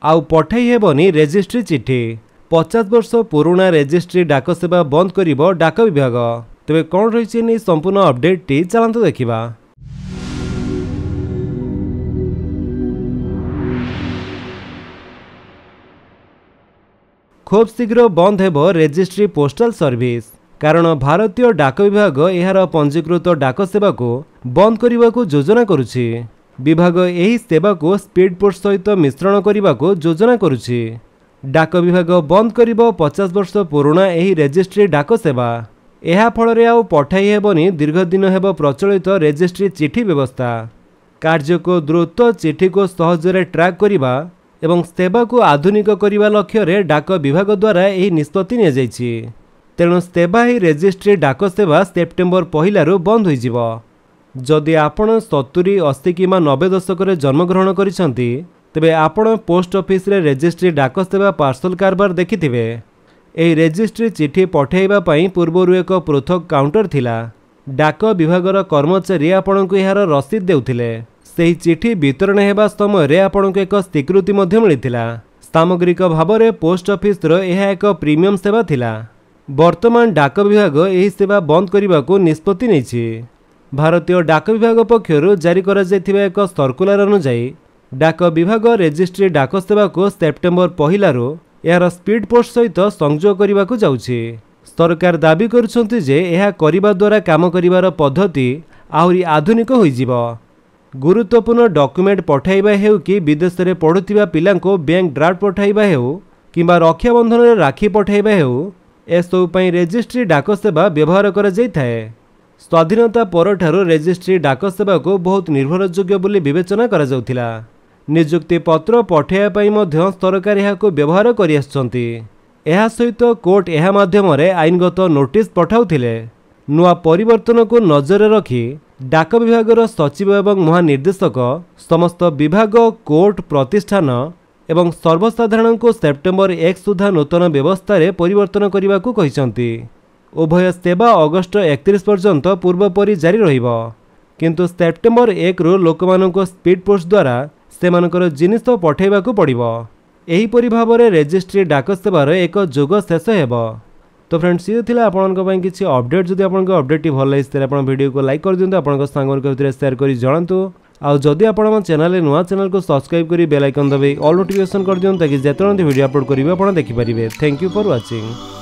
आउ पठाई हेबनी रेजिस्ट्री चिठी। 50 वर्ष पुराणा रेजिस्ट्री डाक सेवा बंद करिबो डाक विभाग। तेबे कौन रही संपूर्ण अपडेट टी चलते देखा। खूब शीघ्र बंद हेबो रेजिस्ट्री पोस्टाल सर्विस। कारण भारतीय डाक विभाग यार पंजीकृत डाक सेवा को बंद करने को योजना करुछि। विभाग यही सेवा को स्पीड पोस्ट सहित मिश्रण करने को योजना करुछि। डाक विभाग बंद करिबो 50 वर्ष पुराणा यही रेजिस्ट्री डाक सेवा। यह फल आउ पठाई हेबनी दीर्घ दिन हेब प्रचलित रेजिस्ट्री चिठी व्यवस्था। कार्य को द्रुत चिठी को सहजरे ट्रैक करिबा एवं सेवा को आधुनिक करने लक्ष्य रे डाक विभाग द्वारा यही निष्पत्ति निया जायछि। तेणु सेवा ही रेजिस्ट्री डाक सेवा सेप्टेम्बर 1 बंद हो। जदि आपण 70, 80 कि 90 दशक जन्मग्रहण करिसंती तेबे आपण पोस्ट ऑफिस रे रेजिस्ट्री डाक सेवा पार्सल कारबार देखिथिबे। एही रेजिस्ट्री चिठी पठाइबा पई पूर्वरु एक पृथक काउंटर थिला। डाक विभागर कर्मचारी आपणको यार रसीद देउथिले। सेही चिठी वितरण हेबा समय आपणको एक स्वीकृति मध्य मिलिथिला। सामग्रिक भाव में पोस्ट ऑफिस रो यह एक प्रीमियम सेवा थिला। वर्तमान डाक विभाग यही सेवा बंद करने को निष्पत्ति नेछि। भारतीय डाक विभाग पक्षर जारी करा जायथिबा एक सर्कुलर अनुसार डाक विभाग रेजिस्ट्री डाक सेवा को सेप्टेम्बर 1 यार स्पीड पोस्ट सहित संयोग करने को जाउछि। सरकार दाबी करुछंती जे यह करिबा द्वारा काम करिबार पद्धति आहुरी आधुनिक होइजिबो। गुरुत्वपूर्ण डॉक्यूमेंट पठाइबा हेउ कि विदेश में पढ़ुथिबा पिलांको बैंक ड्राफ्ट पठाइबा हेउ किंबा रक्षाबंधन रे राखी पठाइबा हेउ एसबु पई रेजिस्ट्री डाक सेवा व्यवहार करा जायथाय। स्वाधीनता परठारु रेजिस्ट्री डाक सेवा को बहुत निर्भरयोग्य बोली विवेचना करा जाउथिला। नियुक्ति पत्र पठाइबा पई मध्य सरकार एहाको व्यवहार करि आछंती। एहा सहित कोर्ट एहा माध्यम रे आईनगत नोटिस पठाउथिले। नुआ परिवर्तन को नजर रखी डाक विभागर सचिव एवं महानिर्देशक समस्त विभाग, कोर्ट, प्रतिष्ठान एवं सर्वसाधारण को सेप्टेम्बर 1 सुधा नूतन व्यवस्था रे परिवर्तन करने को कहिसंती। उभय सेवा अगस्ट 31 पर्यंत पूर्वपरि जारी रहिबो। किंतु सेप्टेम्बर 1 रु लोकमाननको स्पीड पोस्ट द्वारा सेमानकर जिनिस पठाइबा को पड़िबो। एही परि भाव में रेजिस्ट्री डाक सेवार एक जोग शेष हेबो। तो फ्रेंड्स ये थिला आपनका पई किछि अपडेट। जदि आपनका अपडेट टी भल लागिस तेरे आपन वीडियो को लाइक कर दियंतु, आपनका सांगन के भितर शेयर करी जणांतु। आ जदि आपण हम चैनल नुआ चैनल को सब्सक्राइब करी बेल आइकन दबाई ऑल नोटिफिकेशन कर दियंतु ताकि जेतरण वीडियो अपलोड करिवे आपण देखि परिबे। Thank you for watching.